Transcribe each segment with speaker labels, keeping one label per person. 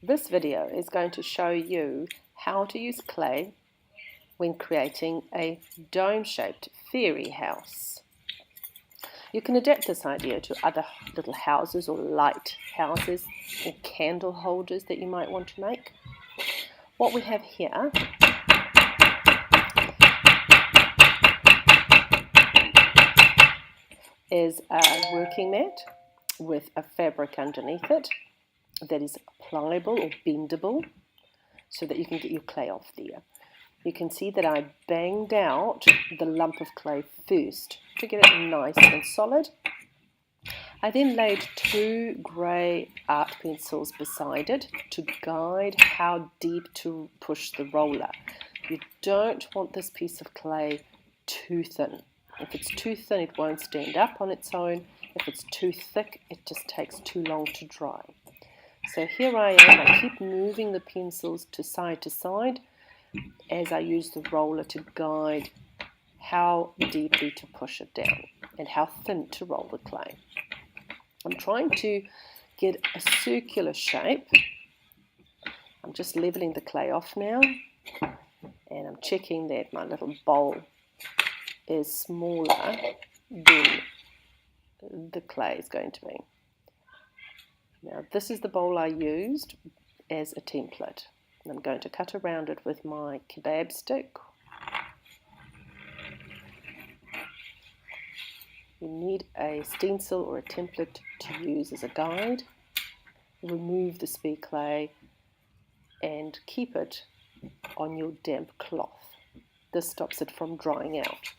Speaker 1: This video is going to show you how to use clay when creating a dome-shaped fairy house. You can adapt this idea to other little houses or light houses or candle holders that you might want to make. What we have here is a working mat with a fabric underneath it that is pliable or bendable so that you can get your clay off there. You can see that I banged out the lump of clay first to get it nice and solid. I then laid 2 grey art pencils beside it to guide how deep to push the roller. You don't want this piece of clay too thin. If it's too thin, it won't stand up on its own. If it's too thick, it just takes too long to dry. So here I am, I keep moving the pencils to side as I use the roller to guide how deeply to push it down and how thin to roll the clay. I'm trying to get a circular shape. I'm just leveling the clay off now, and I'm checking that my little bowl is smaller than the clay is going to be. Now this is the bowl I used as a template. I'm going to cut around it with my kebab stick. You need a stencil or a template to use as a guide. Remove the spare clay and keep it on your damp cloth. This stops it from drying out.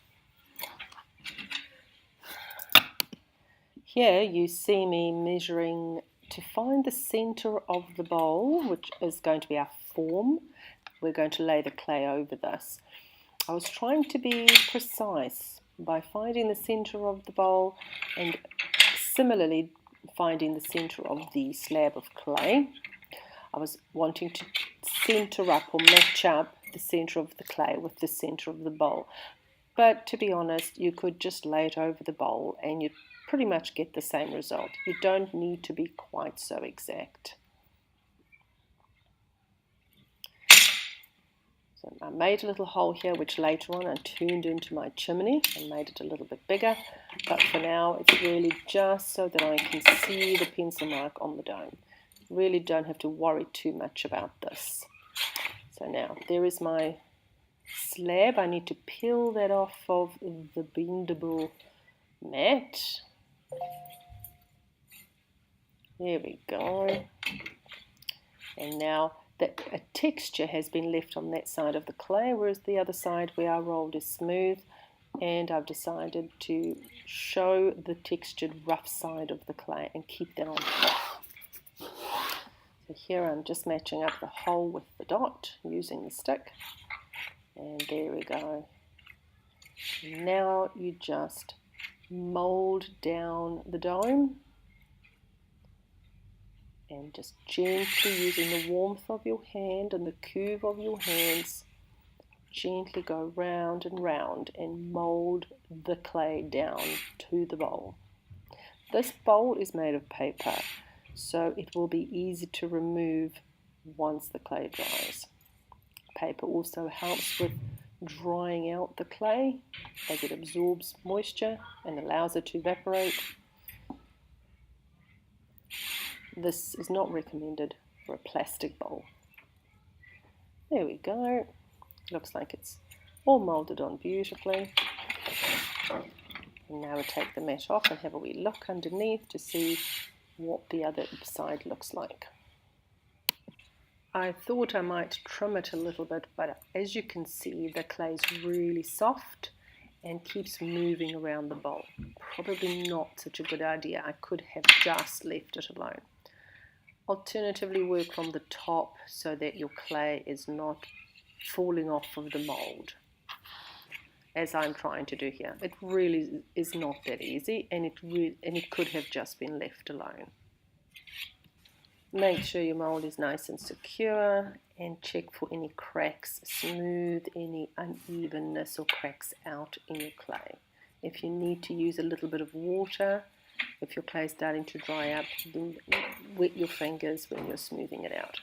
Speaker 1: Here you see me measuring to find the center of the bowl, which is going to be our form. We're going to lay the clay over this. I was trying to be precise by finding the center of the bowl and similarly finding the center of the slab of clay. I was wanting to center up or match up the center of the clay with the center of the bowl. But to be honest, you could just lay it over the bowl and you'd pretty much get the same result. You don't need to be quite so exact. So I made a little hole here, which later on I turned into my chimney and made it a little bit bigger. But for now, it's really just so that I can see the pencil mark on the dome. Really don't have to worry too much about this. So now, there is my slab. I need to peel that off of the bendable mat. There we go. And now a texture has been left on that side of the clay, whereas the other side where I rolled is smooth, and I've decided to show the textured rough side of the clay and keep that on top. So here I'm just matching up the hole with the dot using the stick, and there we go. Now you just mold down the dome and just gently, using the warmth of your hand and the curve of your hands, gently go round and round and mold the clay down to the bowl. This bowl is made of paper, so it will be easy to remove once the clay dries. Paper also helps with drying out the clay as it absorbs moisture and allows it to evaporate. This is not recommended for a plastic bowl. There we go. Looks like it's all molded on beautifully. And now we take the mat off and have a wee look underneath to see what the other side looks like. I thought I might trim it a little bit, but as you can see, the clay is really soft and keeps moving around the bowl. Probably not such a good idea. I could have just left it alone. Alternatively, work from the top so that your clay is not falling off of the mold, as I'm trying to do here. It really is not that easy, and it could have just been left alone. Make sure your mold is nice and secure, and check for any cracks, smooth any unevenness or cracks out in your clay. If you need to use a little bit of water, if your clay is starting to dry up, then wet your fingers when you're smoothing it out.